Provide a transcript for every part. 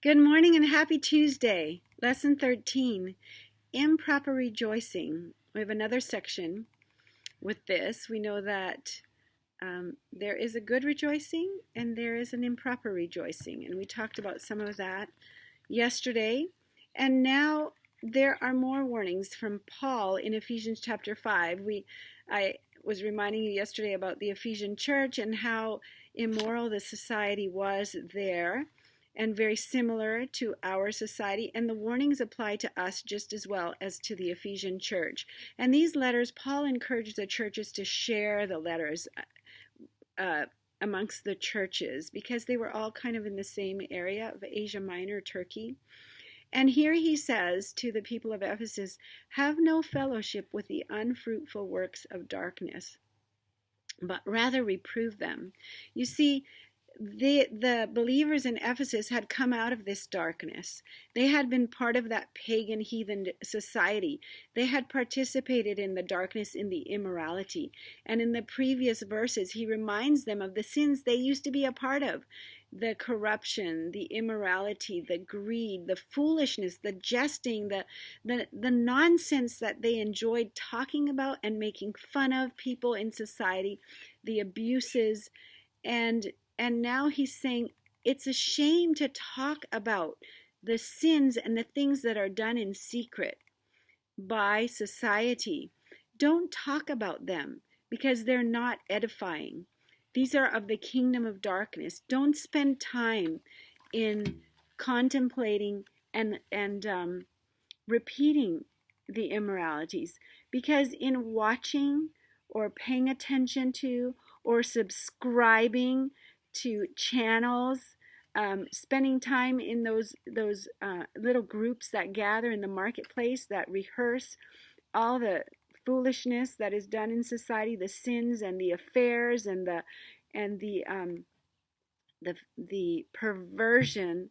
Good morning and happy Tuesday. Lesson 13, Improper Rejoicing. We have another section with this. We know that there is a good rejoicing and there is an improper rejoicing. And we talked about some of that yesterday. And now there are more warnings from Paul in Ephesians chapter 5. I was reminding you yesterday about the Ephesian church and how immoral the society was there, and very similar to our society, and the warnings apply to us just as well as to the Ephesian church. And these letters, Paul encouraged the churches to share the letters amongst the churches because they were all kind of in the same area of Asia Minor, Turkey. And here he says to the people of Ephesus, have no fellowship with the unfruitful works of darkness, but rather reprove them. You see, the believers in Ephesus had come out of this darkness. They had been part of that pagan heathen society. They had participated in the darkness, in the immorality. And in the previous verses, he reminds them of the sins they used to be a part of. The corruption, the immorality, the greed, the foolishness, the jesting, the nonsense that they enjoyed talking about and making fun of people in society, the abuses, and now he's saying it's a shame to talk about the sins and the things that are done in secret by society. Don't talk about them because they're not edifying. These are of the kingdom of darkness. Don't spend time in contemplating and repeating the immoralities, because in watching or paying attention to or subscribing to channels, spending time in those little groups that gather in the marketplace that rehearse all the foolishness that is done in society, the sins and the affairs and the perversion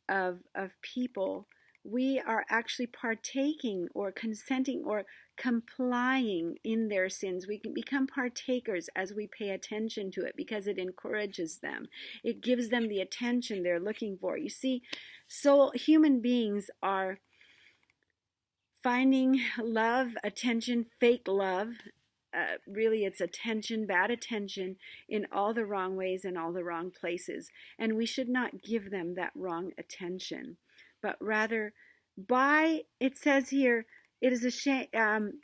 of people. We are actually partaking or consenting or complying in their sins. We can become partakers as we pay attention to it because it encourages them. It gives them the attention they're looking for. You see, so human beings are finding love, attention, fake love. Really, it's attention, bad attention, in all the wrong ways and all the wrong places. And we should not give them that wrong attention, but rather, it says here, it is a shame,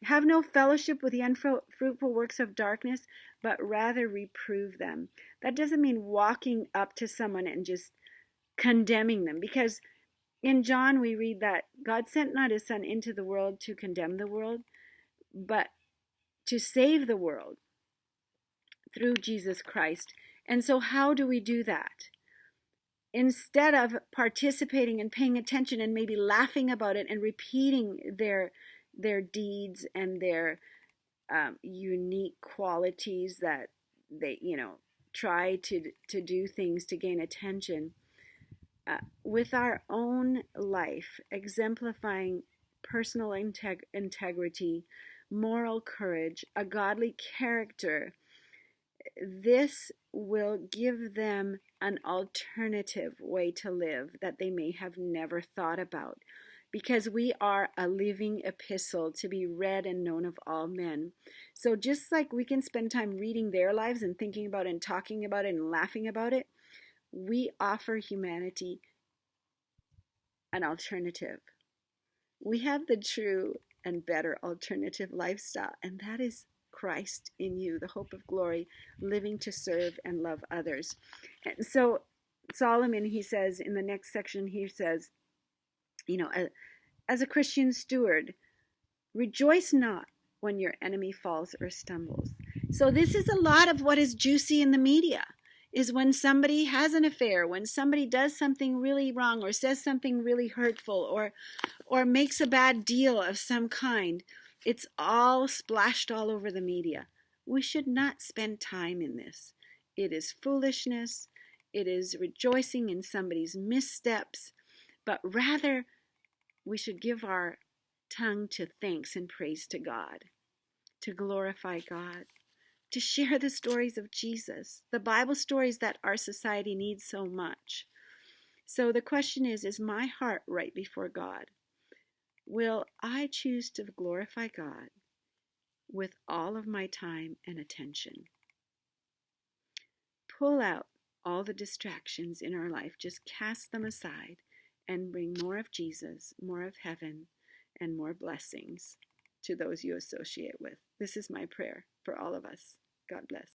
have no fellowship with the unfruitful works of darkness, but rather reprove them. That doesn't mean walking up to someone and just condemning them, because in John we read that God sent not his Son into the world to condemn the world, but to save the world through Jesus Christ. And so how do we do that? Instead of participating and paying attention and maybe laughing about it and repeating their deeds and their unique qualities that they try to do things to gain attention, with our own life exemplifying personal integrity, moral courage, a godly character, this will give them an alternative way to live that they may have never thought about, because we are a living epistle to be read and known of all men. So just like we can spend time reading their lives and thinking about it and talking about it and laughing about it, we offer humanity an alternative. We have the true and better alternative lifestyle, and that is Christ in you, the hope of glory, living to serve and love others. And so Solomon, he says in the next section, he says, as a Christian steward, rejoice not when your enemy falls or stumbles. So this is a lot of what is juicy in the media, is when somebody has an affair, when somebody does something really wrong or says something really hurtful or makes a bad deal of some kind. It's all splashed all over the media. We should not spend time in this. It is foolishness. It is rejoicing in somebody's missteps. But rather, we should give our tongue to thanks and praise to God, to glorify God, to share the stories of Jesus, the Bible stories that our society needs so much. So the question is my heart right before God? Will I choose to glorify God with all of my time and attention? Pull out all the distractions in our life, just cast them aside and bring more of Jesus, more of heaven, and more blessings to those you associate with. This is my prayer for all of us. God bless.